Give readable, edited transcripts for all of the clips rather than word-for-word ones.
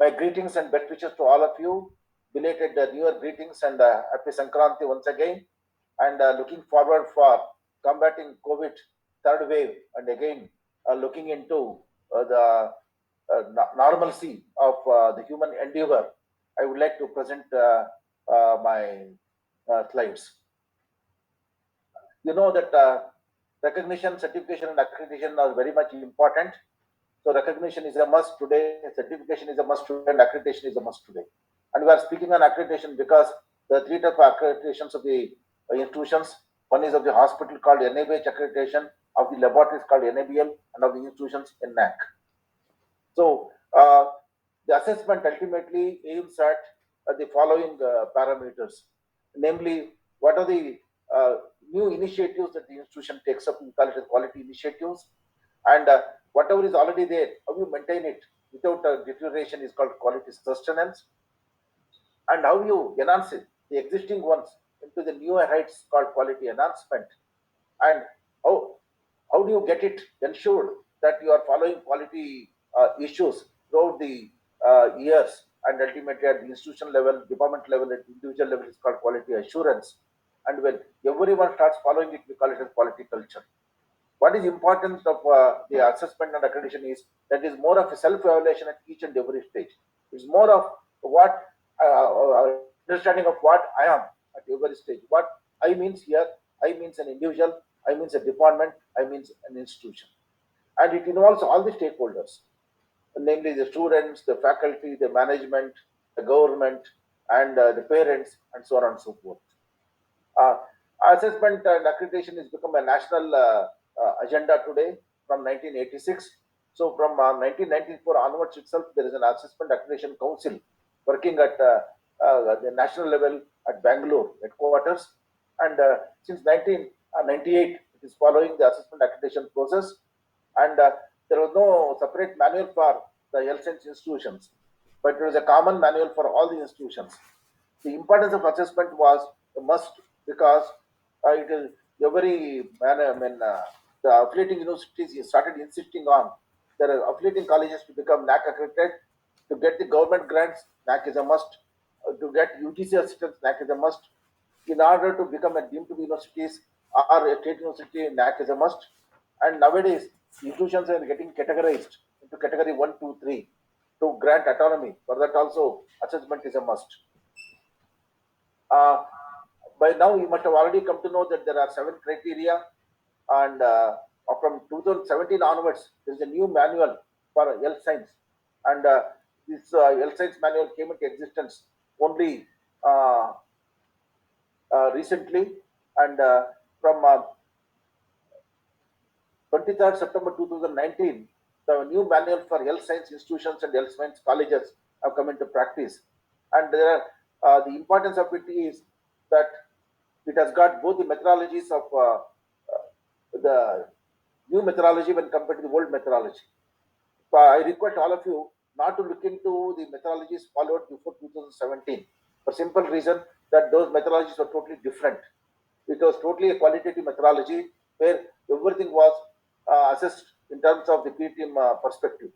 My greetings and best wishes to all of you. Belated New Year greetings and happy Sankranti once again. And looking forward for combating COVID third wave and again looking into the normalcy of the human endeavor. I would like to present my slides. You know that recognition, certification, and accreditation are very much important. So recognition is a must today, certification is a must today, and accreditation is a must today. And we are speaking on accreditation because the three type of accreditations of the institutions. One is of the hospital called NABH accreditation, of the laboratories called NABL, and of the institutions NAAC. So the assessment ultimately aims at the following parameters, namely, what are the new initiatives that the institution takes up? We call it as quality initiatives, and whatever is already there, how you maintain it without deterioration is called quality sustenance, and how you enhance it, the existing ones into the newer heights called quality enhancement, and how how do you get it ensured that you are following quality issues throughout the years, and ultimately at the institution level, department level, at individual level is called quality assurance, and when everyone starts following it, we call it as quality culture. What is important of the assessment and accreditation is that is more of a self-evaluation at each and every stage. It's more of what understanding of what I am at every stage. What I means here, I means an individual, I means a department, I means an institution, and it involves all the stakeholders, namely the students, the faculty, the management, the government, and the parents, and so on and so forth. Uh, Assessment and accreditation has become a national agenda today from 1986. So from 1994 onwards itself, there is an assessment accreditation council working at the national level at Bangalore headquarters. And since 1998, it is following the assessment accreditation process. And there was no separate manual for the health science institutions, but it was a common manual for all the institutions. The importance of assessment was a must because it is every I mean, the affiliating universities started insisting on there are affiliating colleges to become NAAC accredited. To get the government grants, NAAC is a must. To get UGC assistance, NAAC is a must. In order to become a deemed to be universities or a state university, NAAC is a must. And nowadays, institutions are getting categorized into category 1, 2, 3 to grant autonomy. For that also, assessment is a must. Uh, by now, you must have already come to know that there are 7 criteria, and from 2017 onwards, there is a new manual for health science, and this health science manual came into existence only recently, and from 23rd September 2019, the new manual for health science institutions and health science colleges have come into practice. And there the importance of it is that it has got both the methodologies of the new methodology when compared to the old methodology. I request all of you not to look into the methodologies followed before 2017 for simple reason that those methodologies were totally different. It was totally a qualitative methodology where everything was assessed in terms of the PTM perspective.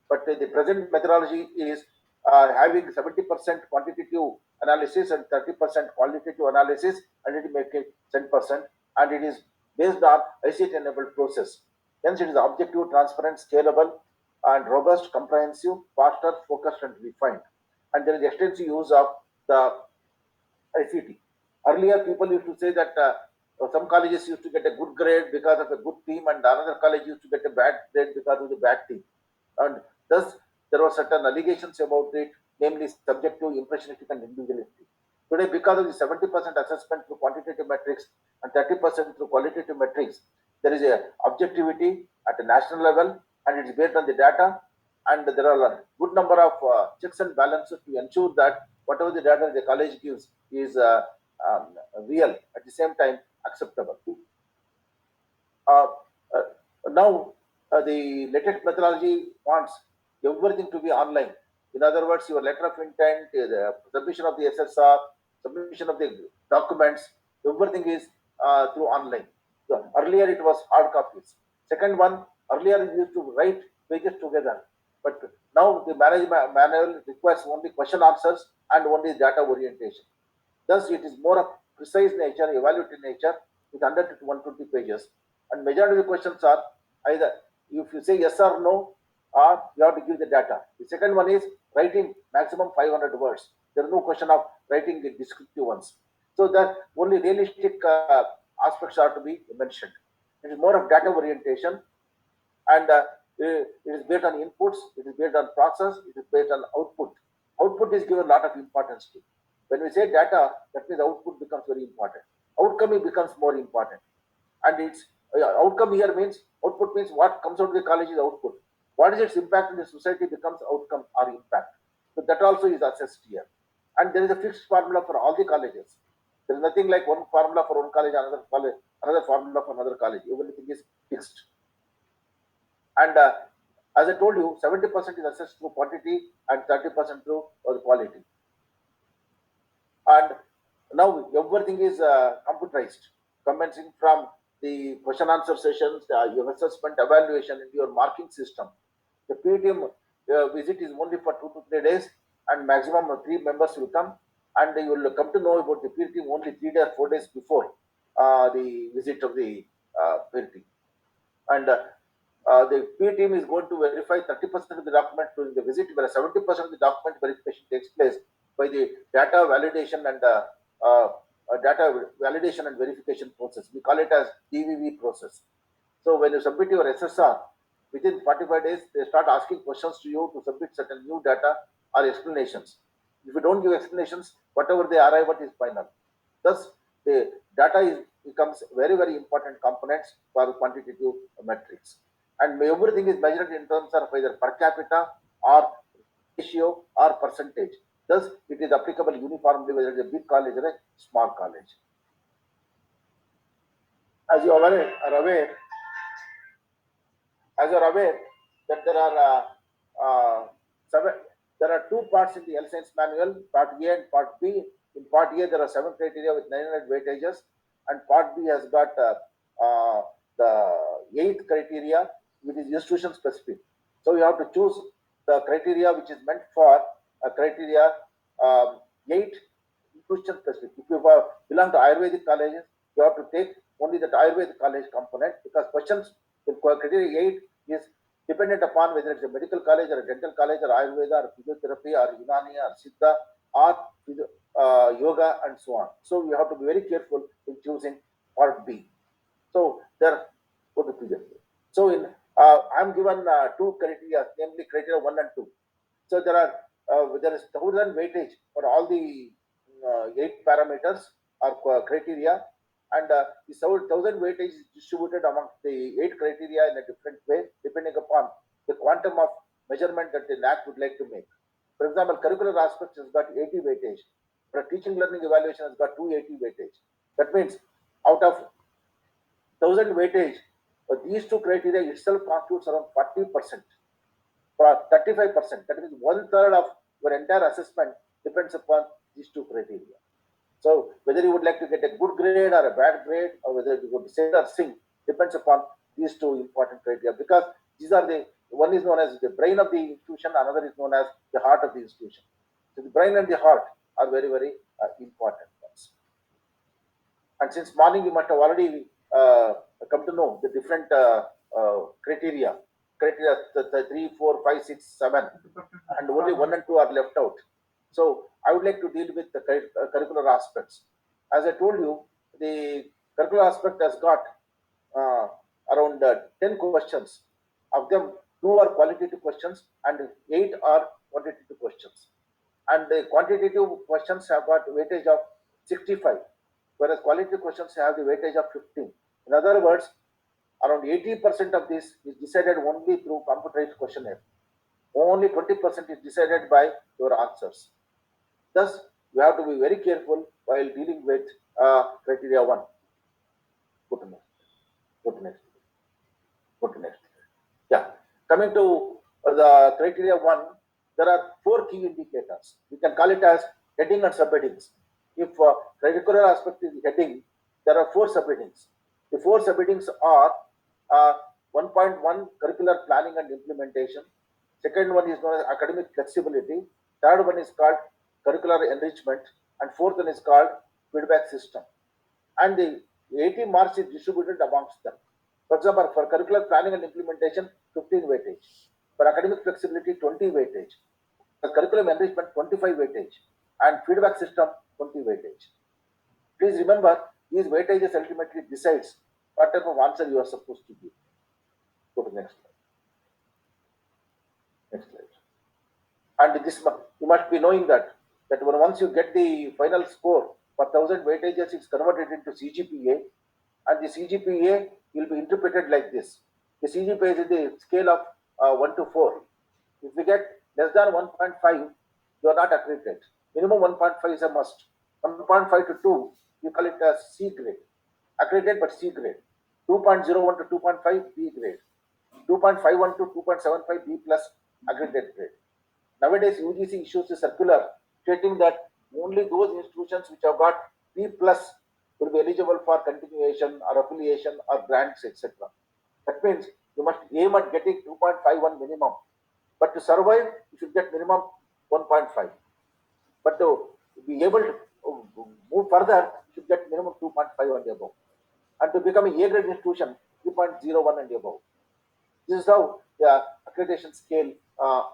But the present methodology is having 70% quantitative analysis and 30% qualitative analysis, and it make it 10%, and it is based on ICT-enabled process. Hence, it is objective, transparent, scalable, and robust, comprehensive, faster, focused, and refined. And there is extensive use of the ICT. Earlier, people used to say that some colleges used to get a good grade because of a good team, and another college used to get a bad grade because of the bad team. And thus, there were certain allegations about it, namely subjective, impressionistic, and individualistic. Today, because of the 70% assessment through quantitative metrics and 30% through qualitative metrics, there is a objectivity at a national level, and it is based on the data. And there are a good number of checks and balances to ensure that whatever the data the college gives is real, at the same time acceptable. Uh, uh, Now, the latest methodology wants everything to be online. In other words, your letter of intent, the submission of the SSR, submission of the documents, everything is through online. So earlier it was hard copies. Second one, earlier you used to write pages together. But now the management manual requires only question answers and only data orientation. Thus, it is more of precise nature, evaluative nature, with 100 to 120 pages. And majority of the questions are either if you say yes or no, or you have to give the data. The second one is writing maximum 500 words. There is no question of writing the descriptive ones. So that only realistic aspects are to be mentioned. It is more of data orientation, and it is based on inputs, it is based on process, it is based on output. Output is given a lot of importance to. When we say data, that means output becomes very important. Outcome becomes more important. And its outcome here means output means what comes out of the college is output. What is its impact in the society becomes outcome or impact. So that also is assessed here. And there is a fixed formula for all the colleges. There is nothing like one formula for one college, another formula for another college. Everything is fixed. And as I told you, 70% is assessed through quantity and 30% through the quality. And now everything is computerized, commencing from the question answer sessions, your assessment evaluation, and your marking system. The PTM visit is only for 2 to 3 days, and maximum of 3 members will come, and you will come to know about the PTM only 3 days, 4 days before the visit of the PTM. And the P team is going to verify 30% of the document during the visit, whereas 70% of the document verification takes place by the data validation and data validation and verification process. We call it as DVV process. So when you submit your SSR, within 45 days, they start asking questions to you to submit certain new data or explanations. If you don't give explanations, whatever they arrive at is final. Thus, the data becomes very, very important components for quantitative metrics. And everything is measured in terms of either per capita or ratio or percentage. Thus, it is applicable uniformly whether it is a big college or a small college. As you are aware, as you are aware that uh, seven, there are 2 parts in the health science manual, part A and part B. In part A, there are 7 criteria with 900 weightages, and part B has got the 8th criteria, which is institution specific. So you have to choose the criteria which is meant for criteria 8 institution specific. If you belong to Ayurvedic colleges, you have to take only the Ayurvedic college component, because questions in criteria 8 is dependent upon whether it's a medical college or a dental college or Ayurveda or physiotherapy or Unani or Siddha or yoga and so on. So you have to be very careful in choosing part B. So there, go to previous. So in I'm given 2 criteria, namely criteria 1 and 2. So there is 1,000 weightage for all the 8 parameters or criteria, and the 1,000 weightage is distributed among the 8 criteria in a different way, depending upon the quantum of measurement that the NAAC would like to make. For example, curricular aspects has got 80 weightage, but teaching learning evaluation has got 280 weightage. That means out of 1,000 weightage, these 2 criteria itself constitutes around 40%. For 35%, that means 1/3 of your entire assessment depends upon these 2 criteria. So whether you would like to get a good grade or a bad grade, or whether you would say or sing, depends upon these 2 important criteria, because these are the one is known as the brain of the institution, another is known as the heart of the institution. So the brain and the heart are very, very important ones. And since morning you must have already come to know the different criteria. Criteria 3, 4, 5, 6, 7, and only 1 and 2 are left out. So I would like to deal with the curricular aspects. As I told you, the curricular aspect has got around 10 questions. Of them, 2 are qualitative questions and 8 are quantitative questions. And the quantitative questions have got weightage of 65, whereas qualitative questions have the weightage of 15. In other words, around 80% of this is decided only through computerized questionnaire. Only 20% is decided by your answers. Thus, you have to be very careful while dealing with criteria 1. Go to next. Go to next. Go to next. Yeah. Coming to the criteria 1, there are 4 key indicators. We can call it as heading and subheadings. If curricular aspect is heading, there are 4 subheadings. The 4 subheadings are 1.1 curricular planning and implementation, Second one is known as academic flexibility. Third one is called curricular enrichment. And fourth one is called feedback system. And the 80 marks is distributed amongst them. For example, for curricular planning and implementation, 15 weightage. For academic flexibility, 20 weightage. For curriculum enrichment, 25 weightage. And feedback system, 20 weightage. Please remember, these weightages ultimately decides what type of answer you are supposed to give. Go to the next slide. Next slide. And this you must be knowing that once you get the final score for 1000 weightages, it's converted into CGPA, and the CGPA will be interpreted like this. The CGPA is the scale of 1 to 4. If we get less than 1.5, you are not accredited. Minimum 1.5 is a must. 1.5 to 2, you call it a C grade. Accredited but C grade. 2.01 to 2.5, B grade. 2.51 to 2.75, B plus accredited grade. Nowadays, UGC issues a circular stating that only those institutions which have got B plus will be eligible for continuation or affiliation or grants, etc. That means you must aim at getting 2.51 minimum. But to survive, you should get minimum 1.5. But to be able to move further, you should get minimum 2.5 and above. And to become a A grade institution, 3.01 and above. This is how the accreditation scale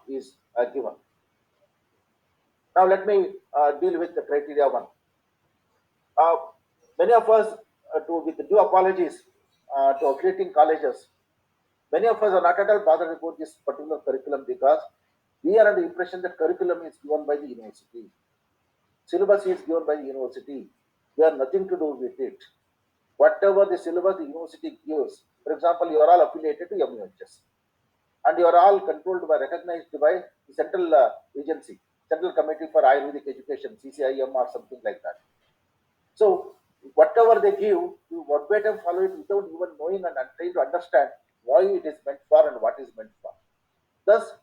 is given. Now let me deal with the criteria one. Many of us, with due apologies to affiliating colleges, many of us are not at all bothered about this particular curriculum because we are under the impression that curriculum is given by the university. Syllabus is given by the university. We have nothing to do with it. Whatever the syllabus the university gives, for example, you are all affiliated to MUHS and you are all controlled by, recognized by the central agency, Central Committee for Ayurvedic Education, CCIM or something like that. So whatever they give, you verbatim follow it without even knowing and trying to understand why it is meant for and what is meant for. Thus,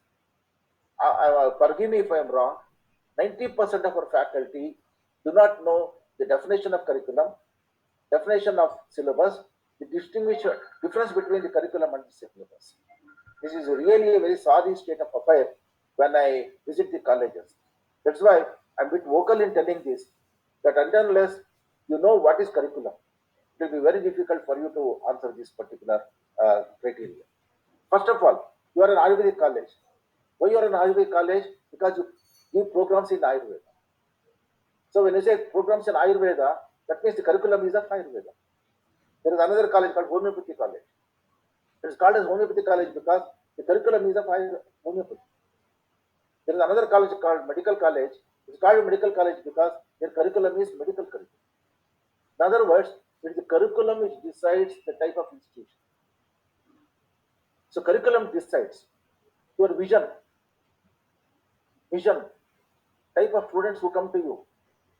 forgive me if I am wrong, 90% of our faculty do not know the definition of curriculum, definition of syllabus, the difference between the curriculum and the syllabus. This is really a very sorry state of affairs when I visit the colleges. That's why I'm a bit vocal in telling this, that unless you know what is curriculum, it will be very difficult for you to answer this particular criteria. First of all, you are an Ayurvedic college. Why you are an Ayurvedic college? Because you give programs in Ayurveda. So when you say programs in Ayurveda, that means the curriculum is of Ayurveda. There is another college called Homeopathy College. It is called as Homeopathy College because the curriculum is of homeopathy. There is another college called Medical College. It is called Medical College because their curriculum is medical curriculum. In other words, it is the curriculum which decides the type of institution. So curriculum decides your vision, type of students who come to you,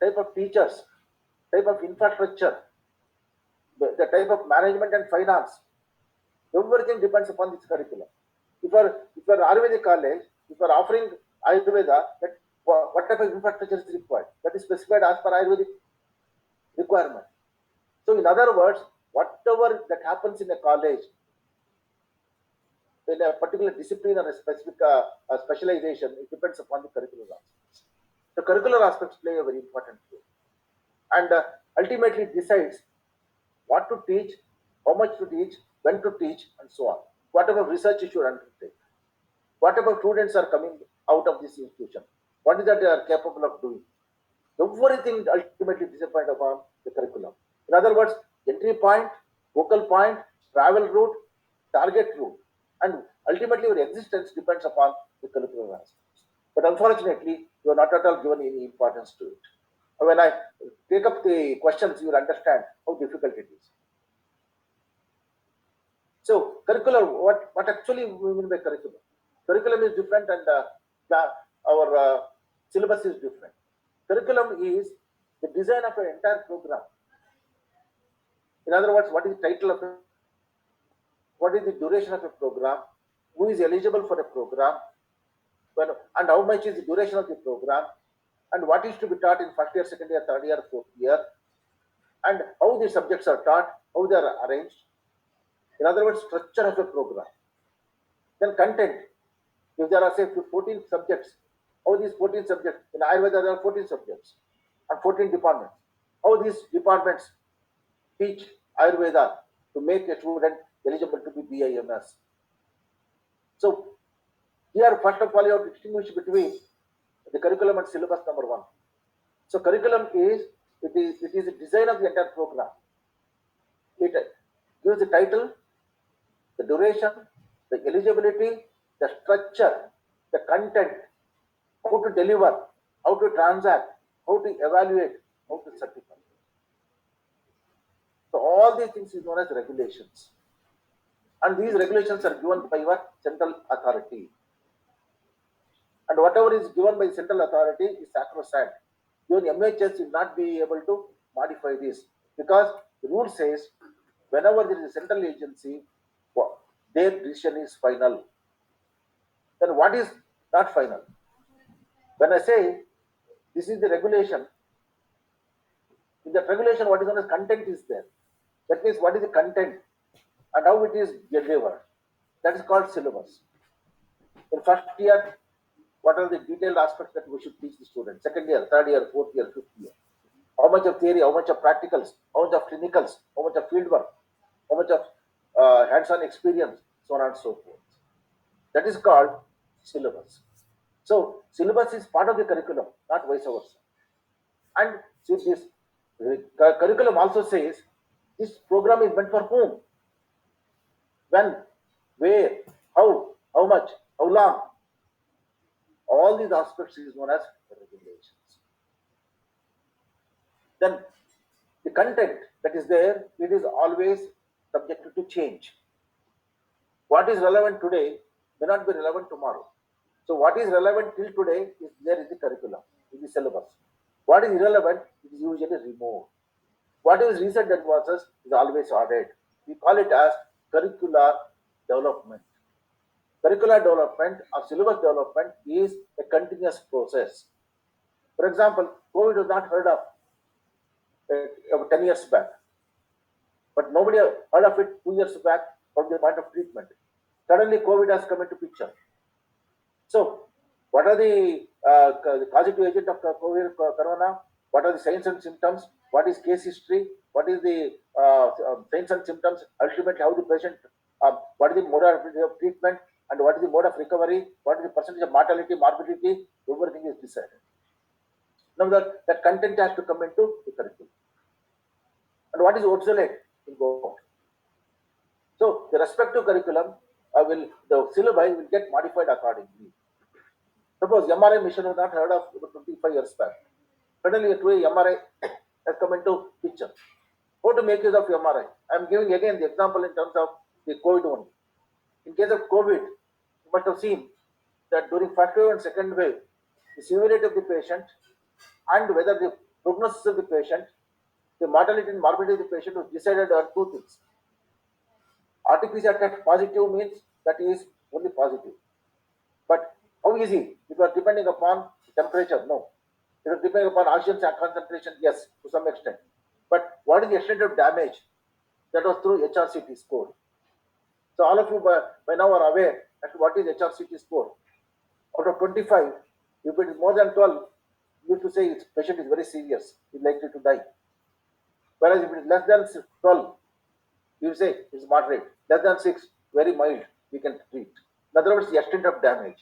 type of teachers, type of infrastructure, the type of management and finance. Everything depends upon this curriculum. If you are Ayurvedic college, if you are offering Ayurveda, that what type of infrastructure is required? That is specified as per Ayurvedic requirement. So in other words, whatever that happens in a college, in a particular discipline or a specific specialization, it depends upon the curricular aspects. The curricular aspects play a very important role, and ultimately decides what to teach, how much to teach, when to teach, and so on. Whatever research you should undertake, whatever students are coming out of this institution, what is that they are capable of doing. Everything ultimately depends upon the curriculum. In other words, entry point, focal point, travel route, target route, and ultimately your existence depends upon the curricular aspects. But unfortunately, you are not at all given any importance to it. When I take up the questions, you will understand how difficult it is. So, curriculum, what actually we mean by curriculum? Curriculum is different and our syllabus is different. Curriculum is the design of an entire program. In other words, what is the title of it? What is the duration of a program? Who is eligible for a program? And how much is the duration of the program? And what is to be taught in first year, second year, third year, fourth year? And how the subjects are taught, how they are arranged. In other words, structure of a program. Then content. If there are say 14 subjects, how these 14 subjects in Ayurveda there are 14 subjects and 14 departments. How these departments teach Ayurveda to make a student eligible to be BIMS. So here, first of all, you have to distinguish between the curriculum and syllabus number one. So curriculum is the design of the entire program. It gives the title, the duration, the eligibility, the structure, the content, how to deliver, how to transact, how to evaluate, how to certify. So all these things is known as regulations. And these regulations are given by your central authority. And whatever is given by the central authority is sacrosanct. Even MHS will not be able to modify this because the rule says whenever there is a central agency, their decision is final. Then what is not final? When I say this is the regulation, in that regulation, what is known as content is there. That means what is the content and how it is delivered. That is called syllabus. In first year, what are the detailed aspects that we should teach the students? Second year, third year, fourth year, fifth year. How much of theory, how much of practicals, how much of clinicals, how much of field work, how much of hands-on experience, so on and so forth. That is called syllabus. So syllabus is part of the curriculum, not vice versa. And see this curriculum also says this program is meant for whom, when, where, how much, how long. All these aspects is known as regulations. Then the content that is there, it is always subjected to change. What is relevant today may not be relevant tomorrow. So what is relevant till today is there in the curriculum, in the syllabus. What is irrelevant is usually removed. What is recent advances is always added. We call it as curricular development. Curricular development or syllabus development is a continuous process. For example, COVID was not heard of 10 years back, but nobody heard of it 2 years back from the point of treatment. Suddenly, COVID has come into picture. So, what are the causative agent of COVID, corona? What are the signs and symptoms? What is case history? What is the signs and symptoms? Ultimately, how the patient, what is the mode of treatment, and what is the mode of recovery? What is the percentage of mortality, morbidity? Everything is decided. Now, that content has to come into the curriculum. And what is obsolete will go out. So, the respective curriculum the syllabi will get modified accordingly. Suppose MRI mission was not heard of 25 years back. Suddenly, today MRI has come into picture. How to make use of MRI? I am giving again the example in terms of the COVID one. In case of COVID, you must have seen that during first wave and second wave, the severity of the patient and whether the prognosis of the patient, the mortality and morbidity of the patient was decided on two things. RT-PCR test positive means that is only positive. But how easy? It was depending upon temperature, no. It was depending upon oxygen concentration, yes, to some extent. But what is the extent of damage? That was through HRCT score. So all of you by now are aware as to what is HRCT score. Out of 25, if it is more than 12, you have to say its patient is very serious, is likely to die. Whereas if it is less than 12, you say it's moderate. Less than 6, very mild, we can treat. In other words, the extent of damage.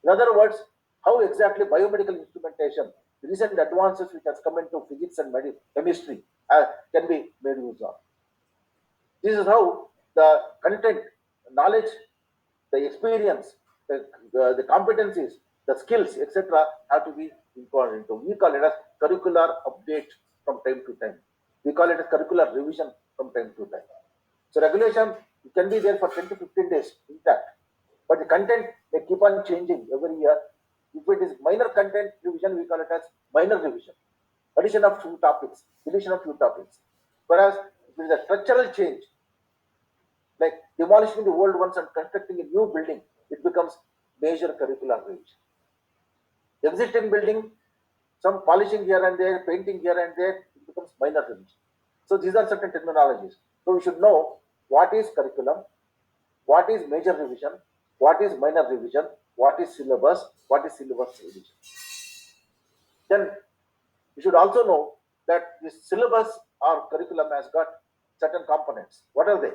In other words, how exactly biomedical instrumentation, the recent advances which has come into physics and chemistry can be made use of. This is how the content, knowledge, the experience, the competencies, the skills, etc., have to be incorporated into. We call it as curricular update from time to time. We call it as curricular revision from time to time. So regulation can be there for 10 to 15 days intact, but the content may keep on changing every year. If it is minor content revision, we call it as minor revision. Addition of few topics, deletion of few topics. Whereas if it is a structural change, like demolishing the old ones and constructing a new building, it becomes major curricular revision. Existing building, some polishing here and there, painting here and there, it becomes minor revision. So these are certain terminologies. So we should know what is curriculum, what is major revision, what is minor revision, what is syllabus, what is syllabus revision. Then you should also know that the syllabus or curriculum has got certain components. What are they?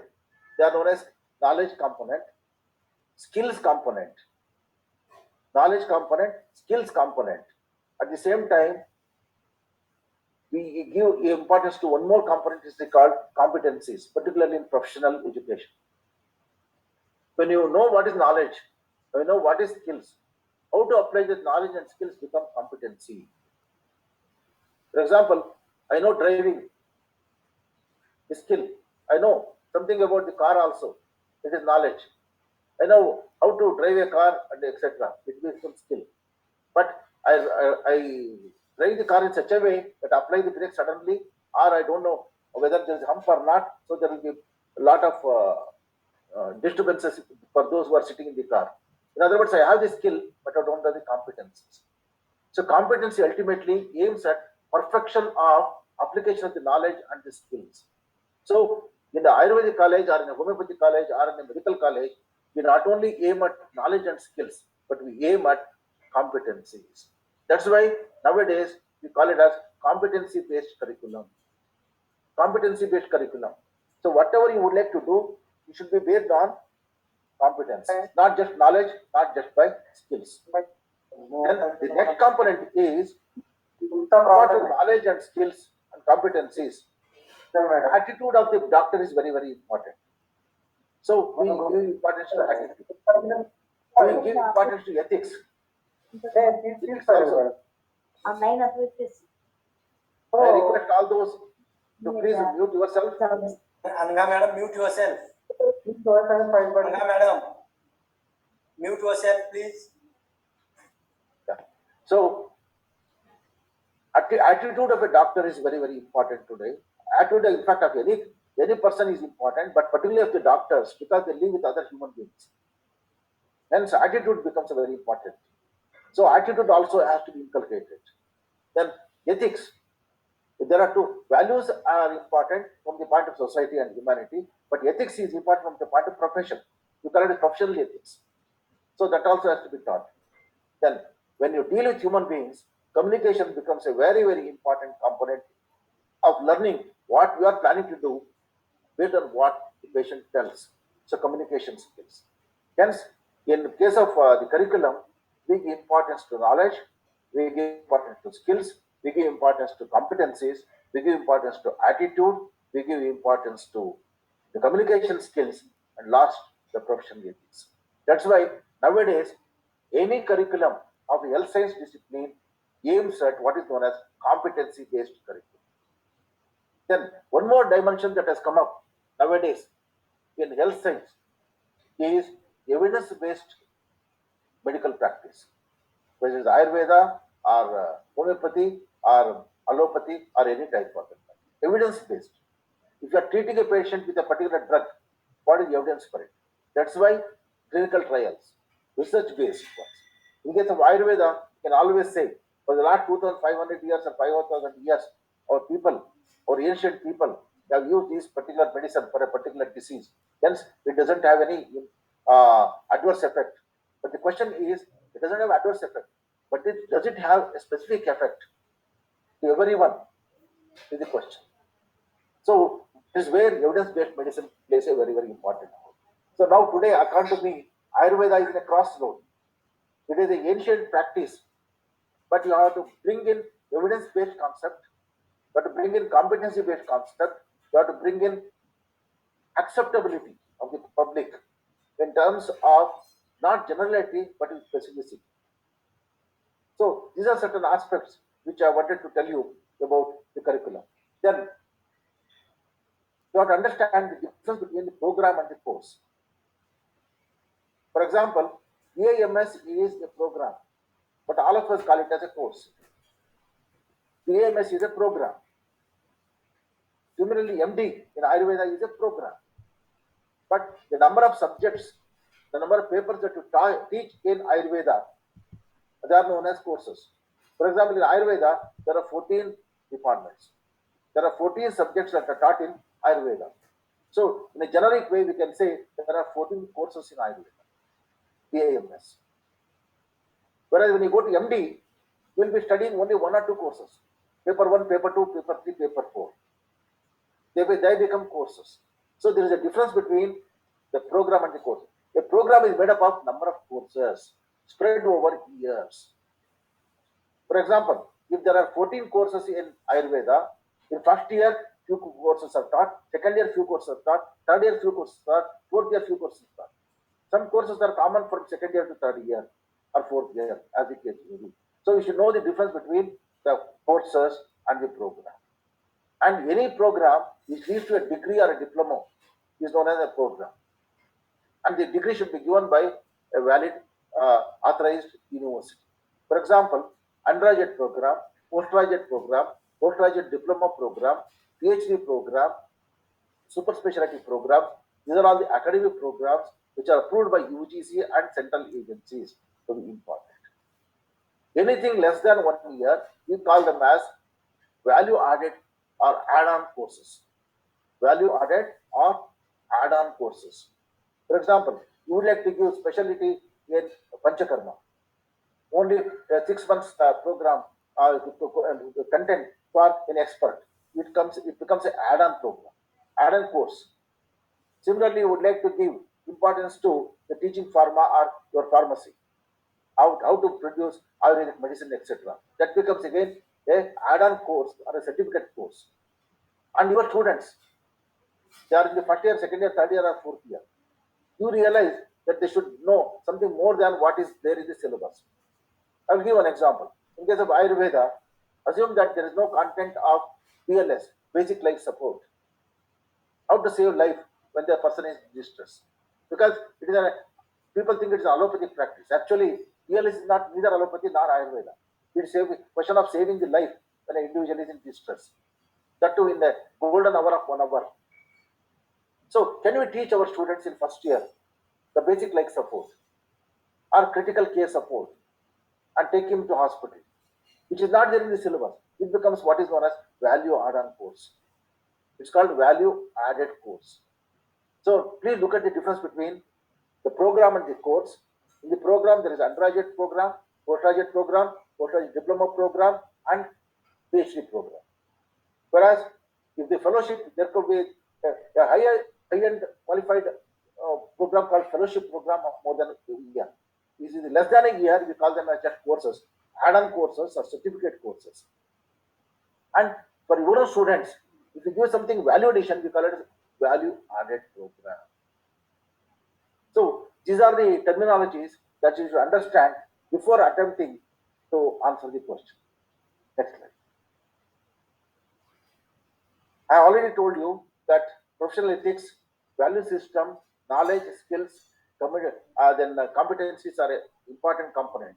They are known as knowledge component, skills component, knowledge component, skills component. At the same time, we give importance to one more component is called competencies, particularly in professional education. When you know what is knowledge, when you know what is skills, how to apply this knowledge and skills become competency. For example, I know driving skill. I know something about the car also. It is knowledge. I know how to drive a car and etc. It becomes skill. But I drive the car in such a way that apply the brake suddenly, or I don't know whether there is hump or not. So there will be a lot of disturbances for those who are sitting in the car. In other words, I have the skill, but I don't have the competencies. So competency ultimately aims at perfection of application of the knowledge and the skills. So in the Ayurvedic college or in a homeopathic college or in a medical college, we not only aim at knowledge and skills, but we aim at competencies. That's why nowadays we call it as competency-based curriculum. Competency-based curriculum. So whatever you would like to do, it should be based on competence, not just knowledge, not just by skills. Then the next component is apart from knowledge and skills and competencies, the attitude of the doctor is very, very important. So we give importance to attitude. We give importance to ethics. Ethics also. I request all those to please mute yourself. Anga madam, mute yourself. Anga madam, mute yourself, please. Yeah. So attitude of a doctor is very, very important today. Attitude, in fact, of any person is important, but particularly of the doctors, because they live with other human beings. Hence, attitude becomes very important. So attitude also has to be inculcated. Then ethics. There are two. Values are important from the point of society and humanity, but ethics is important from the point of profession. You call it professional ethics. So that also has to be taught. Then when you deal with human beings, communication becomes a very, very important component of learning what you are planning to do based on what the patient tells. So communication skills. Hence, in the case of the curriculum, we give importance to knowledge, we give importance to skills, we give importance to competencies, we give importance to attitude, we give importance to the communication skills, and last, the professional ethics. That's why nowadays, any curriculum of the health science discipline aims at what is known as competency-based curriculum. Then one more dimension that has come up nowadays in health science is evidence-based medical practice, whether it's Ayurveda or homeopathy or allopathy or any type of it. Evidence-based. If you are treating a patient with a particular drug, what is the evidence for it? That's why clinical trials, research-based ones. In case of Ayurveda, you can always say, for the last 2,500 years or 5,000 years, our people, or ancient people, have used this particular medicine for a particular disease. Hence, it doesn't have any adverse effect. But the question is, it doesn't have adverse effect, but does it have a specific effect to everyone? Is the question. So this is where evidence-based medicine plays a very, very important role. So now today, according to me, Ayurveda is in a crossroad. It is an ancient practice, but you have to bring in evidence-based concept, you have to bring in competency-based concept, you have to bring in acceptability of the public in terms of not generality but in specificity. So these are certain aspects which I wanted to tell you about the curriculum. Then you have to understand the difference between the program and the course. For example, EAMS is a program, but all of us call it as a course. EAMS is a program. Similarly, MD in Ayurveda is a program. But the number of subjects, the number of papers that you teach in Ayurveda, they are known as courses. For example, in Ayurveda, there are 14 departments. There are 14 subjects that are taught in Ayurveda. So, in a generic way, we can say there are 14 courses in Ayurveda. BAMS. Whereas when you go to MD, you will be studying only one or two courses. Paper 1, paper 2, paper 3, paper 4. They become courses. So there is a difference between the program and the course. A program is made up of number of courses spread over years. For example, if there are 14 courses in Ayurveda, in first year few courses are taught, second year few courses are taught, third year few courses are taught, fourth year few courses are taught. Some courses are common from second year to third year or fourth year, as the case may be. So we should know the difference between the courses and the program. And any program which leads to a degree or a diploma is known as a program. And the degree should be given by a valid authorized university. For example, undergraduate program, postgraduate program, postgraduate diploma program, PhD program, super specialty programs. These are all the academic programs which are approved by UGC and central agencies to be important. Anything less than 1 year, we call them as value added or add-on courses. Value added or add-on courses. For example, you would like to give specialty in Panchakarma. Only 6 months program content for an expert. It becomes an add-on program, add-on course. Similarly, you would like to give importance to the teaching pharma or your pharmacy, how to produce Ayurvedic medicine, etc. That becomes again a add-on course or a certificate course. And your students, they are in the first year, second year, third year, or fourth year. You realize that they should know something more than what is there in the syllabus. I will give an example. In case of Ayurveda, assume that there is no content of BLS, basic life support. How to save life when the person is in distress. Because it is people think it is an allopathic practice. Actually, BLS is not neither allopathy nor Ayurveda. It is a question of saving the life when an individual is in distress. That too in the golden hour of 1 hour. So, can we teach our students in first year the basic life support or critical care support and take him to hospital, which is not there in the syllabus? It becomes what is known as value add-on course. It's called value added course. So please look at the difference between the program and the course. In the program, there is undergraduate program, postgraduate program, postgraduate diploma program, and PhD program. Whereas if the fellowship, there could be a high-end qualified program called fellowship program of more than a year. This is less than a year, we call them as just courses, add-on courses or certificate courses. And for your students, if you give something value addition, we call it value added program. So these are the terminologies that you should understand before attempting to answer the question. Next slide. I already told you that professional ethics, value system, knowledge, skills, competencies are an important component.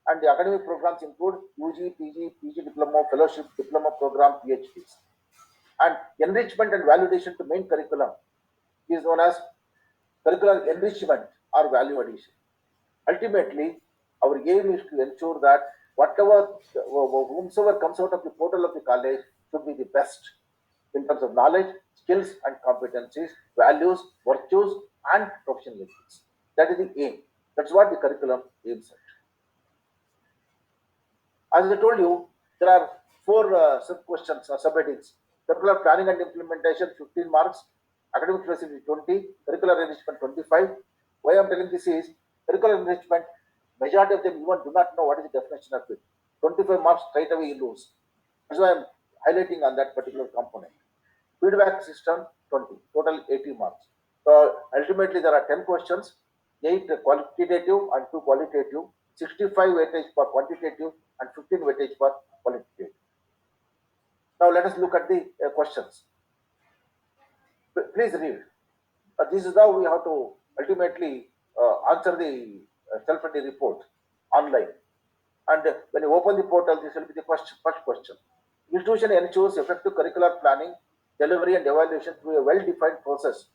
And the academic programs include UG, PG diploma, fellowship, diploma program, PhDs. And enrichment and validation to main curriculum is known as curricular enrichment or value addition. Ultimately, our aim is to ensure that whomsoever comes out of the portal of the college should be the best in terms of knowledge, skills, and competencies, values, virtues, and professional ethics. That is the aim. That's what the curriculum aims at. As I told you, there are 4 sub-questions or sub-headings. Curricular planning and implementation, 15 marks. Academic facility, 20. Curricular enrichment, 25. Why I am telling this is, curricular enrichment, majority of them even do not know what is the definition of it. 25 marks straight away you lose. That's why I am highlighting on that particular component. Feedback system, 20. Total 80 marks. So ultimately there are 10 questions, 8 quantitative and 2 qualitative, 65 weightage for quantitative and 15 weightage for qualitative. Now let us look at the questions. Please read. This is how we have to ultimately answer the self-study report online. And when you open the portal, this will be the first question. Institution ensures effective curricular planning, delivery, and evaluation through a well-defined process,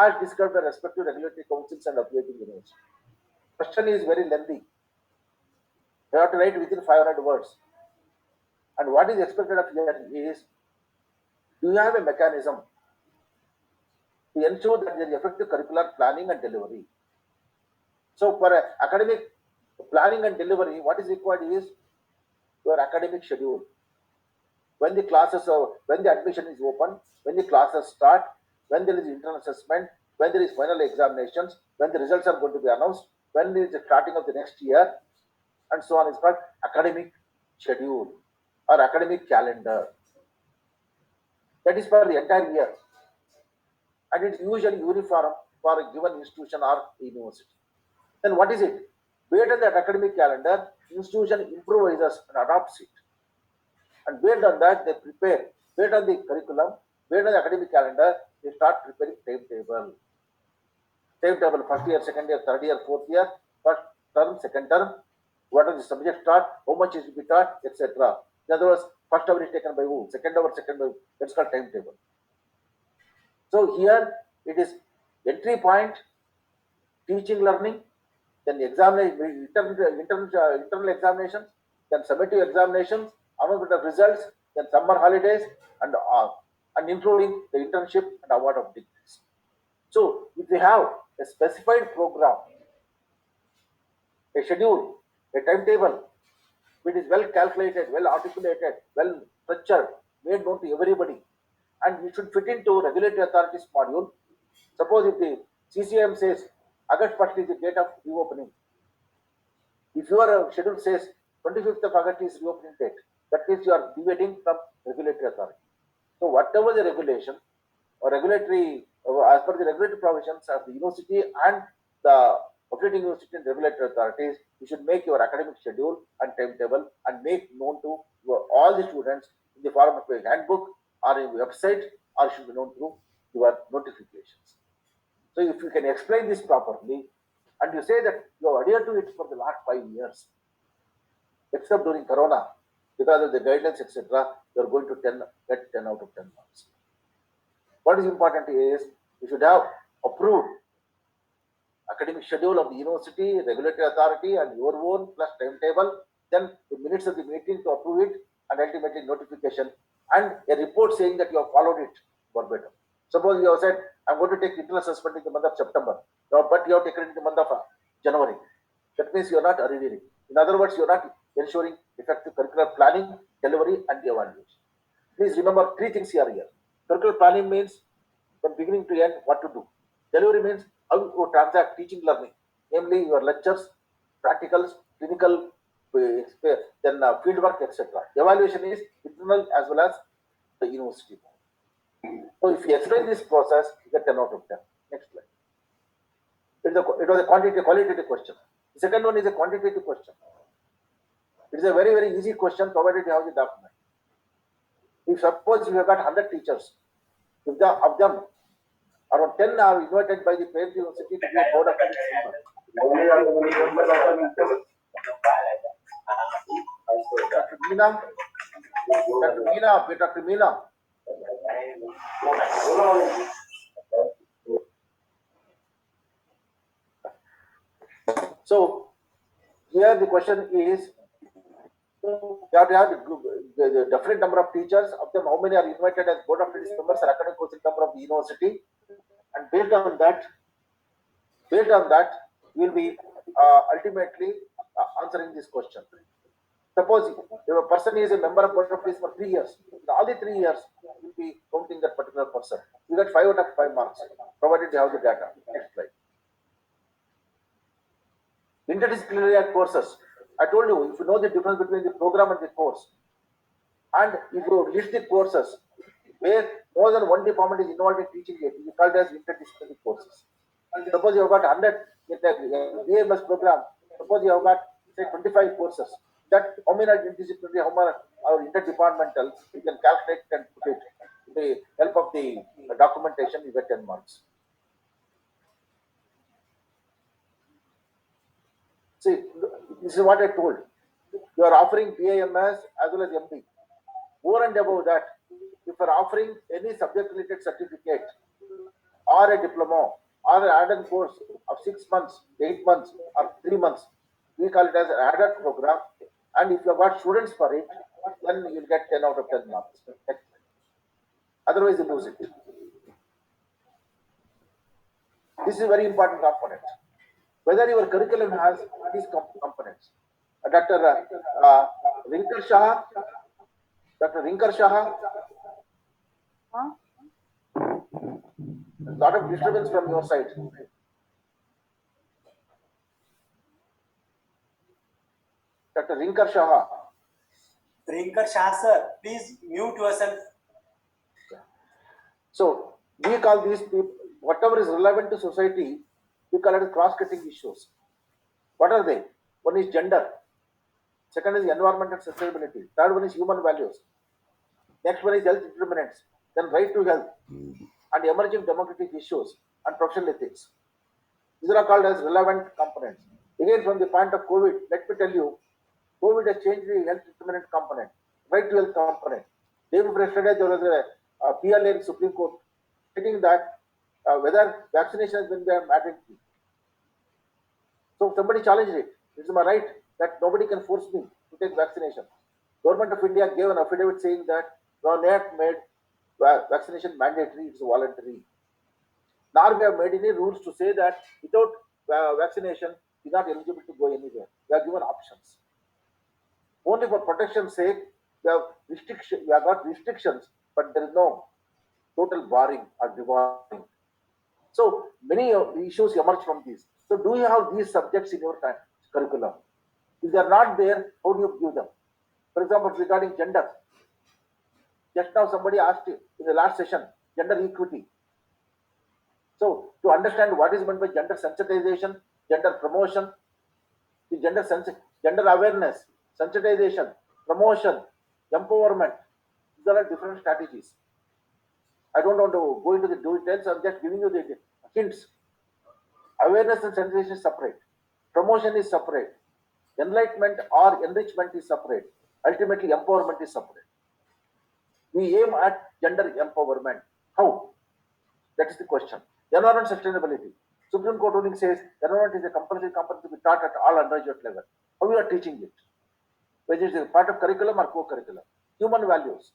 as described by respective regulatory councils and affiliating universities. Question is very lengthy. You have to write within 500 words. And what is expected of you is, do you have a mechanism to ensure that there is effective curricular planning and delivery? So for academic planning and delivery, what is required is your academic schedule. When the classes are, when the admission is open, when the classes start, when there is internal assessment, when there is final examinations, when the results are going to be announced, when there is the starting of the next year, and so on is called academic schedule or academic calendar. That is for the entire year, and it's usually uniform for a given institution or university. Then what is it? Based on that academic calendar, institution improvises and adopts it. And based on that, they prepare. Based on the curriculum, based on the academic calendar, they start preparing timetable. Timetable, first year, second year, third year, fourth year, first term, second term, what are the subjects taught, how much is to be taught, etc. In other words, first hour is taken by who, second hour, second by who. That's called timetable. So here it is entry point, teaching learning, then examination, internal examinations, then summative examinations, announcement of results, then summer holidays, and including the internship and award of degrees. So if we have a specified program, a schedule, a timetable, which is well calculated, well articulated, well structured, made known to everybody, and it should fit into regulatory authorities module. Suppose if the CCM says August 1st is the date of reopening, if your schedule says 25th of August is reopening date, that means you are deviating from regulatory authority. So whatever the regulation or regulatory, as per the regulatory provisions of the university and the operating university and regulatory authorities, you should make your academic schedule and timetable and make known to all the students in the form of a handbook or a website, or should be known through your notifications. So if you can explain this properly, and you say that you have adhered to it for the last 5 years, except during Corona, because of the guidelines, etc., you are going to get 10 out of 10 marks. What is important is you should have approved academic schedule of the university, regulatory authority, and your own plus timetable, then the minutes of the meeting to approve it, and ultimately notification, and a report saying that you have followed it verbatim. Suppose you have said, I'm going to take internal assessment in the month of September, but you have taken it in the month of January. That means you are not adhering. In other words, you are not ensuring effective curricular planning, delivery, and evaluation. Please remember 3 things here. Curricular planning means from beginning to end what to do. Delivery means how you transact teaching learning, namely your lectures, practicals, clinical, then fieldwork, etc. Evaluation is internal as well as the university. So if you explain this process, you get 10 out of 10. Next slide. It was a qualitative question. The second one is a quantitative question. It is a very, very easy question provided you have the document. If suppose you have got 100 teachers, if of them around 10 are invited by the parent university to be a board of member. Dr. Meena, Dr. Meena. So here the question is, you have to have the different number of teachers. Of them, how many are invited as board of trustees members or academic council member of the university, and based on that, you will be ultimately answering this question. Suppose if a person is a member of board of trustees for 3 years, in all the 3 years, you will be counting that particular person. You get 5 out of 5 marks, provided you have the data. Next slide. Interdisciplinary courses. I told you, if you know the difference between the program and the course, and if you list the courses where more than one department is involved in teaching it, it is called as interdisciplinary courses. And suppose you have got 100 in the AMS program, suppose you have got say 25 courses, that how many are interdisciplinary, how many are interdepartmental, you can calculate and put it. With the help of the documentation, you get 10 marks. See, this is what I told. You are offering BAMS as well as MD. Over and above that, if you are offering any subject-related certificate or a diploma or an add-on course of 6 months, 8 months, or 3 months, we call it as an added program. And if you have got students for it, then you will get 10 out of 10 marks. Otherwise, you lose it. This is a very important component. whether your curriculum has these components. Dr. Uh, Rinkar Shah, Dr. Rinkar Shah, a lot of disturbance from your side. Dr. Rinkar Shah. Rinkar Shah sir, please mute yourself. So we call these people, whatever is relevant to society, we call it cross-cutting issues. What are they? One is gender. Second is environment and sustainability. Third one is human values. Next one is health determinants. Then right to health and emerging democratic issues and professional ethics. These are called as relevant components. Again, from the point of COVID, let me tell you, COVID has changed the health determinant component, right to health component. Day before yesterday, there was a PLA in Supreme Court stating that whether vaccination has been mandatory. So somebody challenged it. It's my right that nobody can force me to take vaccination. Government of India gave an affidavit saying that NAAC made vaccination mandatory, it's voluntary. Now we have made any rules to say that without vaccination, you're not eligible to go anywhere. We are given options. Only for protection's sake, we have we have got restrictions, but there is no total barring or debarring. So many issues emerge from these. So do you have these subjects in your curriculum? If they are not there, how do you give them? For example, regarding gender, just now somebody asked you in the last session, gender equity. So to understand what is meant by gender sensitization, gender promotion, the gender awareness, sensitization, promotion, empowerment, these are different strategies. I don't want to go into the details, I'm just giving you the hints. Awareness and sensitization is separate. Promotion is separate. Enlightenment or enrichment is separate. Ultimately, empowerment is separate. We aim at gender empowerment. How? That is the question. Environment sustainability. Supreme Court ruling says environment is a compulsory component to be taught at all undergraduate level. How we are teaching it? Whether it is a part of curriculum or co-curriculum. Human values,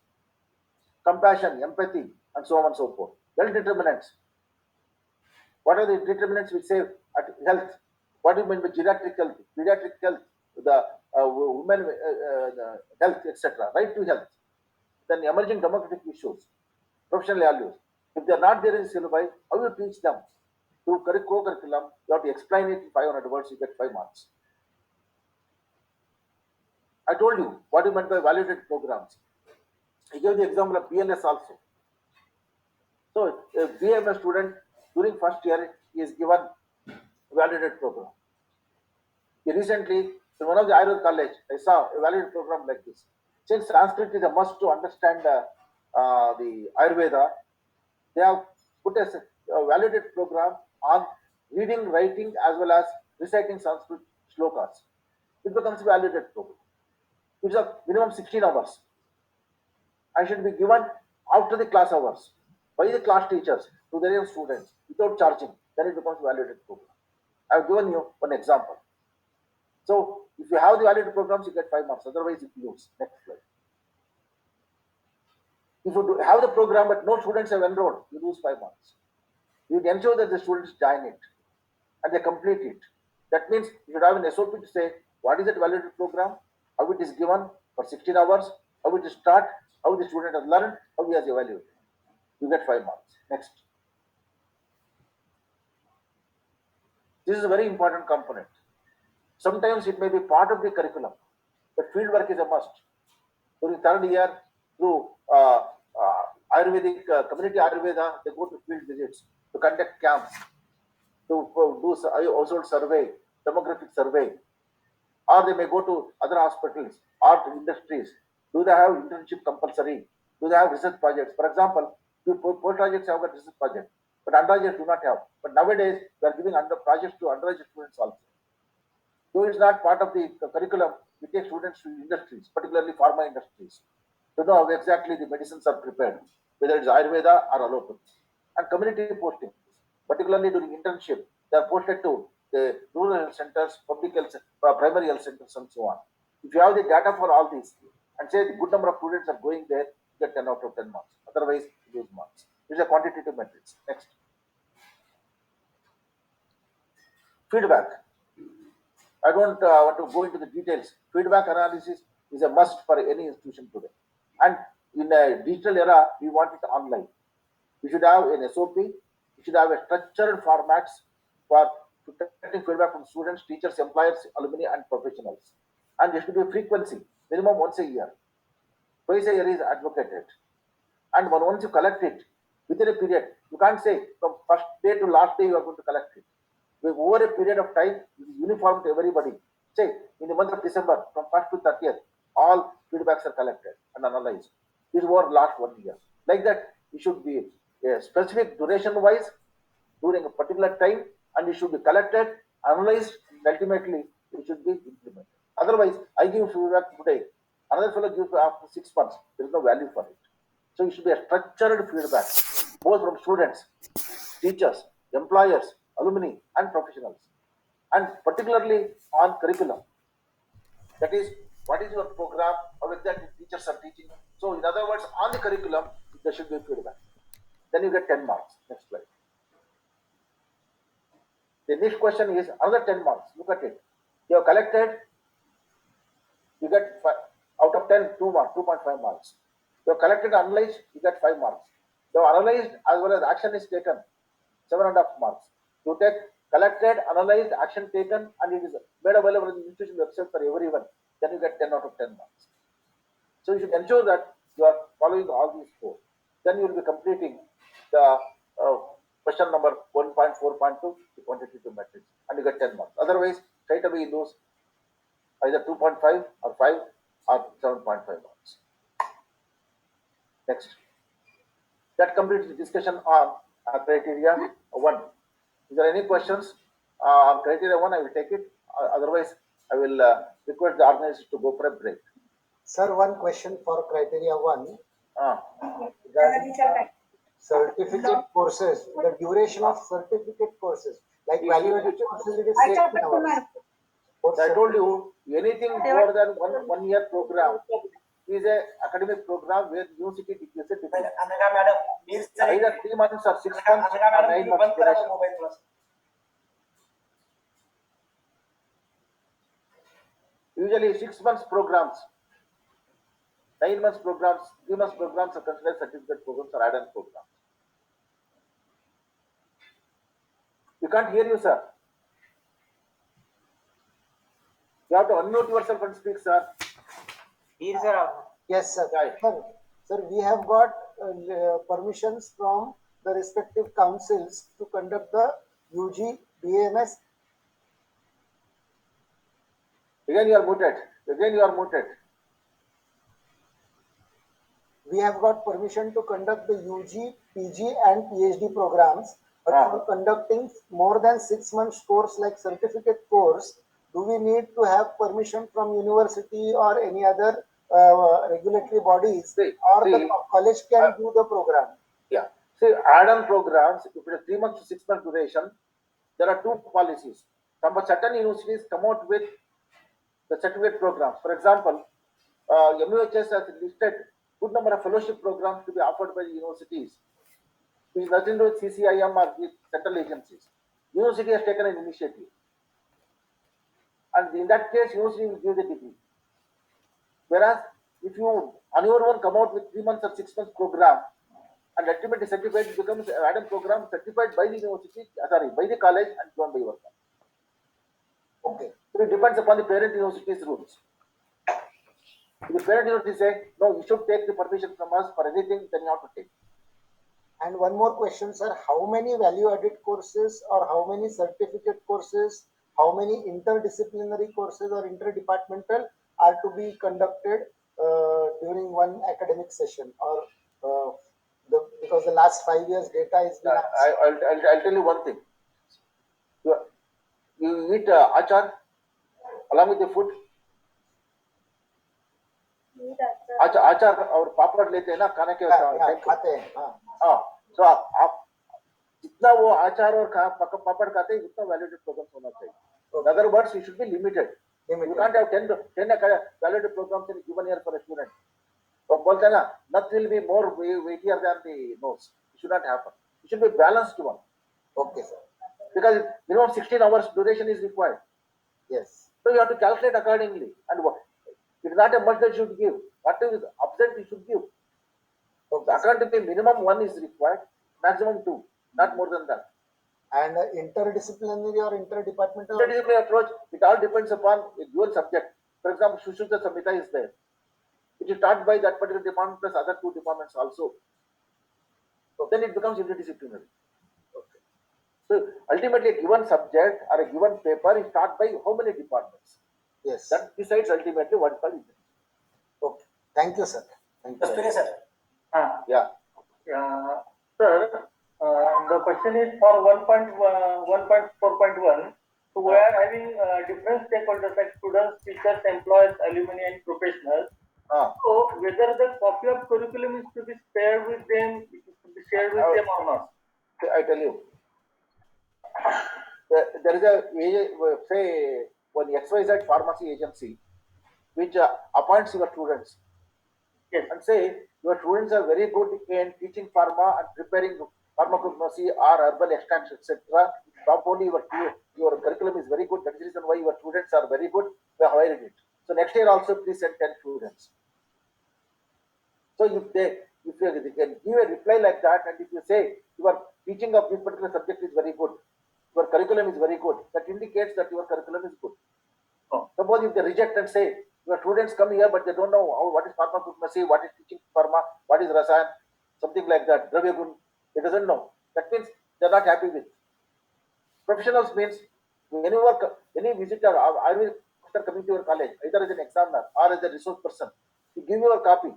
compassion, empathy, and so on and so forth. Health determinants. What are the determinants we say at health? What do you mean by geriatric health, pediatric health, the women health, etc. Right to health. Then emerging democratic issues, professional values. If they are not there in syllabi, how you teach them? Through co-curriculum, you have to explain it in 500 words, you get 5 marks. I told you what you meant by validated programs. I gave the example of BLS also. So a BMS student during first year is given validated program. Recently, in one of the Ayurveda college, I saw a validated program like this. Since Sanskrit is a must to understand the Ayurveda, they have put a validated program on reading, writing, as well as reciting Sanskrit shlokas. It becomes a validated program. It's a minimum 16 hours. I should be given after the class hours by the class teachers to their students without charging. Then it becomes a validated program. I have given you one example. So if you have the validated programs, you get 5 marks. Otherwise, you lose. Next slide. If you have the program but no students have enrolled, you lose 5 marks. You ensure that the students join it and they complete it. That means you should have an SOP to say what is that validated program, how it is given for 16 hours, how it is taught, how the student has learned, how he has evaluated. You get 5 marks. Next. This is a very important component. Sometimes it may be part of the curriculum, but field work is a must. During third year, through Ayurvedic community Ayurveda, they go to field visits to conduct camps, to do household survey, demographic survey, or they may go to other hospitals or to industries. Do they have internship compulsory? Do they have research projects? For example, postgraduates have got research project, but undergraduates do not have. But nowadays, they are giving projects to undergraduate students also. Though it's not part of the curriculum, we take students to industries, particularly pharma industries, to know how exactly the medicines are prepared, whether it's Ayurveda or allopathy. And community postings, particularly during internship, they are posted to the rural health centers, public health, primary health centers, and so on. If you have the data for all these, and say the good number of students are going there, you get 10 out of 10 marks. Otherwise, you lose marks. These are quantitative metrics. Next. Feedback. I don't want to go into the details. Feedback analysis is a must for any institution today. And in a digital era, we want it online. We should have an SOP. We should have a structured formats for getting feedback from students, teachers, employers, alumni, and professionals. And there should be a frequency, minimum once a year. Twice a year is advocated. And once you collect it within a period, you can't say from first day to last day you are going to collect it. Over a period of time, it is uniform to everybody. Say in the month of December, from 1st to 30th, all feedbacks are collected and analyzed. This is over last 1 year. Like that, it should be a specific duration wise during a particular time, and it should be collected, analyzed, and ultimately it should be implemented. Otherwise, I give feedback today, another fellow gives after 6 months. There is no value for it. So it should be a structured feedback, both from students, teachers, employers, alumni, and professionals, and particularly on curriculum. That is, what is your program, how exactly teachers are teaching. So, in other words, on the curriculum, there should be feedback. Then you get 10 marks. Next slide. The next question is another 10 marks. Look at it. You have collected, you get out of 10, 2 marks, 2.5 marks. You have collected, analyzed, you get 5 marks. You have analyzed as well as action is taken, 7.5 marks. You take collected, analyzed, action taken, and it is made available in the institution website for everyone. Then you get 10 out of 10 marks. So you should ensure that you are following all these four. Then you will be completing the question number 1.4.2, the quantitative metrics, and you get 10 marks. Otherwise, straight away you lose either 2.5 or 5 or 7.5 marks. Next. That completes the discussion on criteria 1. Is there any questions on criteria 1? I will take it. Otherwise, I will request the organizers to go for a break. Sir, one question for criteria 1. Ah. Regarding certificate courses, the duration of certificate courses, like value-added courses, it is 18 hours. I told you, anything more than one year program is a academic program where university declares a degree. Either 3 months or 6 months or 9 months duration. Usually 6 months programs, 9 months programs, 3 months programs are considered certificate programs or add-on programs. You can't hear you, sir. You have to unmute yourself and speak, sir. Here, sir. Yes, sir. Right. Sir, we have got permissions from the respective councils to conduct the UG, BAMS. Again you are muted. Again you are muted. We have got permission to conduct the UG, PG and PhD programs, but for conducting more than 6 months course like certificate course, do we need to have permission from university or any other regulatory bodies, or the college can do the program? Yeah. See, add-on programs, if it is 3 months to 6 months duration, there are two policies. Certain universities come out with the certificate programs. For example, MUHS has listed good number of fellowship programs to be offered by the universities, which is nothing to do with CCIM or the central agencies. University has taken an initiative, and in that case, university will give the degree. Whereas, if you on your own come out with 3 months or 6 months program, and ultimately certified, it becomes an add-on program certified by the university, by the college, and given by your company. Okay. So it depends upon the parent university's rules. If the parent university say, no, you should take the permission from us for anything, then you have to take. And one more question, sir. How many value-added courses or how many certificate courses, how many interdisciplinary courses or interdepartmental are to be conducted during one academic session? Or because the last 5 years data is been I'll tell you one thing. You eat achar along with the food. आचार और पापड़ लेते हैं ना खाने के खाते हैं. तो आप जितना वो आचार और पापड़ खाते हैं उतना वैलिडेट प्रोग्राम्स होना चाहिए. In other words, you should be limited. You can't have 10 validated programs in a given year for a student. तो बोलते हैं ना, nut will be more weightier than the nose. It should not happen. It should be balanced one. Okay, sir. Because 16 hours duration is required. Yes. So you have to calculate accordingly. And it is not a must that you should give. Whatever is absent, you should give. So accordingly, minimum one is required, maximum two, not more than that. And interdisciplinary or interdepartmental? Interdisciplinary approach, it all depends upon a dual subject. For example, Shushruta Samhita is there. It is taught by that particular department plus other two departments also. So then it becomes interdisciplinary. Okay. So ultimately, a given subject or a given paper is taught by how many departments? Yes. That decides ultimately what is called interdisciplinary. Okay. Thank you, sir. Thank you. Kasturi sir. Yeah. Sir, the question is for 1.4.1. So we are having different stakeholders like students, teachers, employees, alumni, and professionals. So whether the copy of curriculum is to be shared with them, it is to be shared with them or not? I tell you, there is a say one XYZ pharmacy agency which appoints your students. Yes. And say your students are very good in teaching pharma and preparing pharmacognosy or herbal extracts, etc. Properly, your curriculum is very good. That is the reason why your students are very good. We have hired it. So next year also, please send 10 students. So if they can give a reply like that, and if you say your teaching of this particular subject is very good, your curriculum is very good, that indicates that your curriculum is good. Oh. Suppose if they reject and say your students come here but they don't know what is pharmacognosy, what is teaching pharma, what is rasayan, something like that, dravyagun, they doesn't know. That means they are not happy with. Professionals means any visitor or after coming to your college, either as an examiner or as a resource person, you give your copy.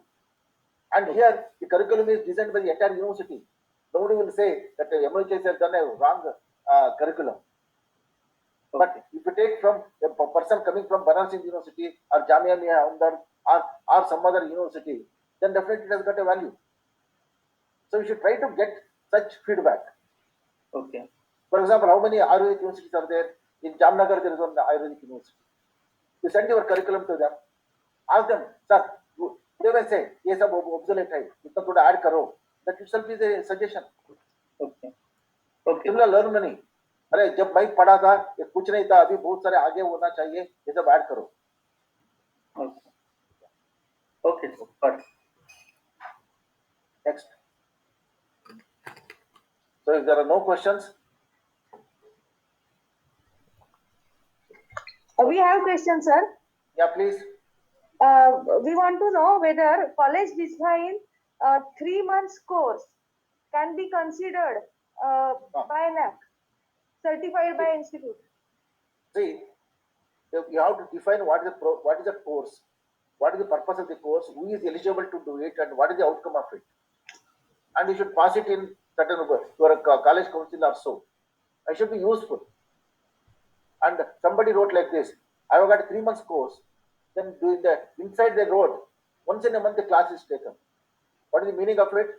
And here the curriculum is designed by the entire university. Nobody will say that the MHS has done a wrong curriculum. But if you take from a person coming from Banaras University or Jamia Mia Hamdard or some other university, then definitely it has got a value. So you should try to get such feedback. Okay. For example, how many Ayurvedic universities are there? In Jamnagar, there is one Ayurvedic university. You send your curriculum to them. Ask them, sir, they will say, yes, sir, obsolete hai. Itna thoda add karo. That itself is a suggestion. Okay. Okay. Similar learn money. अरे जब मैं पढ़ा था ये कुछ नहीं था अभी बहुत सारे आगे होना चाहिए ये सब ऐड करो. Okay. Okay. Got it. Next. So if there are no questions, we have questions, sir. yeah, please. We want to know whether college design 3 months course can be considered by NAAC, certified by institute. See, you have to define what is the course, what is the purpose of the course, who is eligible to do it, and what is the outcome of it. And you should pass it in certain your college council or so. It should be useful. And somebody wrote like this: I have got a 3 months course. Then doing the inside they wrote once in a month the class is taken. What is the meaning of it?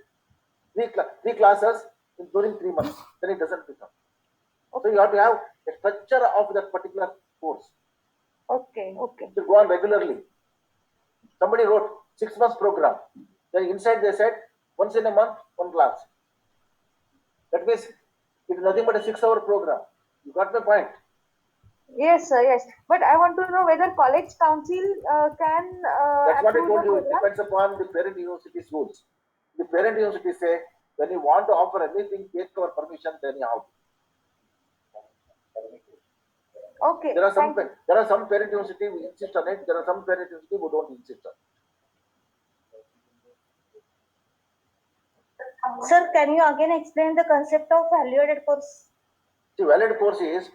Three classes during 3 months. Then it doesn't become. So you have to have a structure of that particular course. Okay, okay. To go on regularly. Somebody wrote 6 months program. Then inside they said once in a month, one class. That means it is nothing but a 6-hour program. You got my point? Yes, sir, yes. But I want to know whether college council can That's what I approve told the you. It program? depends upon the parent university's rules. The parent university say when you want to offer anything, take our permission, then you have. Okay. There are some parent university who insist on it. There are some parent university who don't insist on it. Sir, can you again explain the concept of value-added course? The valid course is,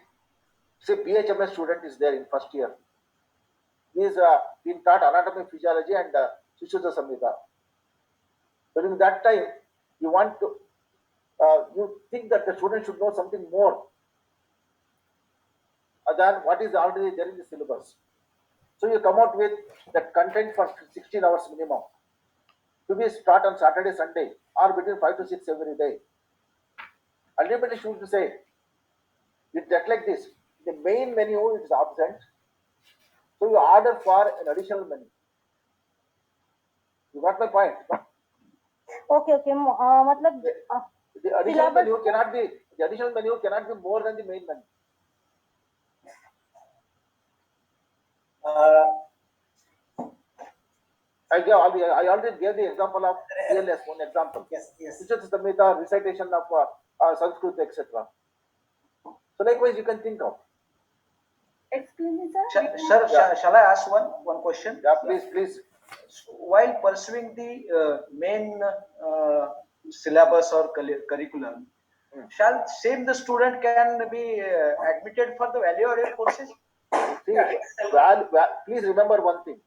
say BHMS student is there in first year. He is being taught anatomy, physiology and Shishuta Samhita. During that time, you want to, you think that the student should know something more than what is already there in the syllabus. So you come out with that content for 16 hours minimum. To be start on Saturday, Sunday, or between 5 to 6 every day. Ultimately, should say, it's just like this. The main menu is absent. So you order for an additional menu. You got my point? Okay, okay. Matlab, The additional menu cannot be more than the main menu. I already gave the example of TLS, one example. Yes, yes. Which is the meta recitation of Sanskrit, etc. So likewise, you can think of. Excuse me, sir. Sir, Yeah. shall I ask one question? Yeah, please. While pursuing the main syllabus or curriculum, shall same the student can be admitted for the value-added courses? See, please remember one thing.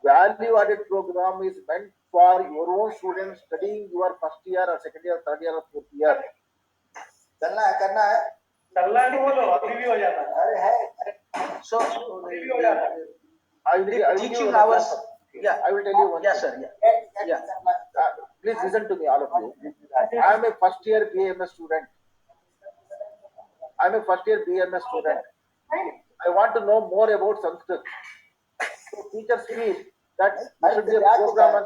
Value-added program is meant for your own students studying your first year or second year, third year or fourth year. चलना है करना है चलना है तो बोलो अभी भी हो जाता है अरे है So I will give you teaching an hours. example. Yeah. I will tell you one Yes, thing. sir. Yeah. Please listen to me, all of you. I am a first year BMS student. I want to know more about Sanskrit. So teachers feel that there should be a program on.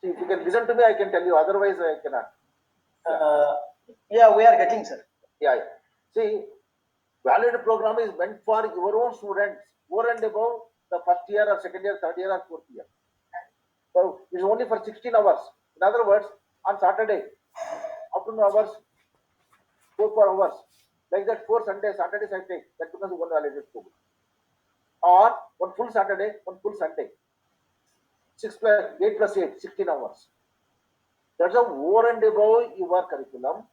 See, if you can listen to me, I can tell you. Otherwise, I cannot. Yeah, we are getting, sir. Yeah. See, valid program is meant for your own students, over and above the first year or second year, third year or fourth year. So it's only for 16 hours. In other words, on Saturday, afternoon hours, 4 hours. Like that, 4 Sundays, Saturday, that becomes one validated program. Or one full Saturday, one full Sunday. 8 plus 8, 16 hours. That's a over and above your curriculum.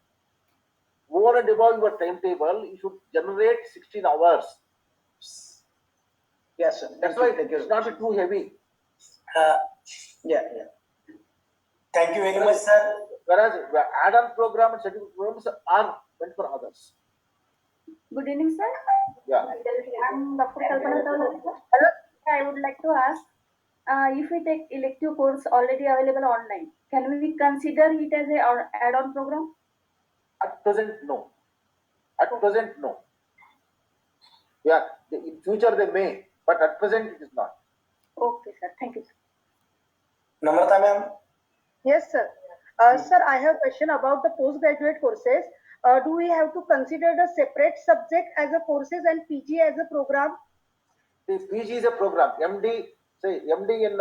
Over and above your timetable, you should generate 16 hours. Yes, sir. That's why it's not too heavy. Yeah. Thank you very much, sir. Whereas add-on program and certificate programs are meant for others. Good evening, sir. Yeah. I'm Dr. Kalpana Tawlani. Hello. I would like to ask, if we take elective course already available online, can we consider it as a add-on program? At present, no. Yeah, in future they may, but at present it is not. Okay, sir. Thank you, sir. Namrata ma'am. Yes, sir. Sir, I have a question about the postgraduate courses. Do we have to consider the separate subject as a courses and PG as a program? The PG is a program. MD in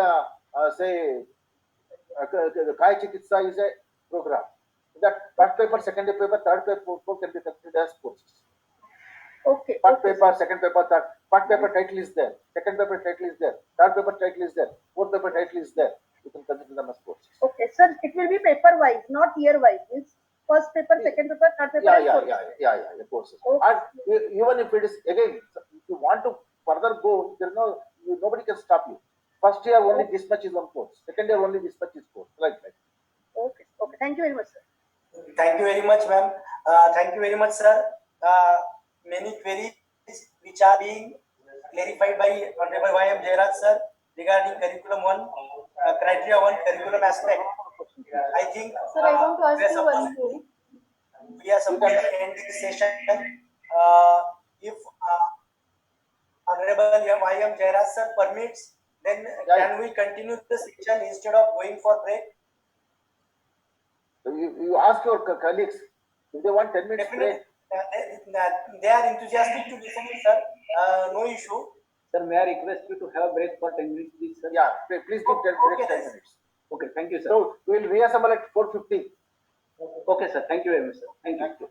Kai Chikitsa is a program. That first paper, second paper, third paper, fourth can be considered as courses. Okay. First paper, second paper, third. First paper title is there. Second paper title is there. Third paper title is there. Fourth paper title is there. You can consider them as courses. Okay, sir. It will be paper wise, not year wise. It's first paper, second paper, third paper. Yeah, courses. Okay. And even if it is again, if you want to further go, nobody can stop you. First year only this much is one course. Second year only this much is course. Like that. Okay. Thank you very much, sir. Thank you very much, ma'am. Thank you very much, sir. Many queries which are being clarified by Honorable Y.M. Jairaj, sir, regarding curriculum 1, criteria 1, curriculum aspect. I think Sir, I want to ask you one query. we are supposed to end this session. If Honorable Y.M. Jairaj, sir, permits, then can we continue the session instead of going for break? You ask your colleagues if they want 10 minutes Definitely. break. They are enthusiastic to listen, sir. No issue. Sir, may I request you to have a break for 10 minutes, please, sir? Yeah, please give 10 minutes. Okay, thank you, sir. So we will reassemble at 4:50. Okay, sir. Thank you very much, sir. Thank you.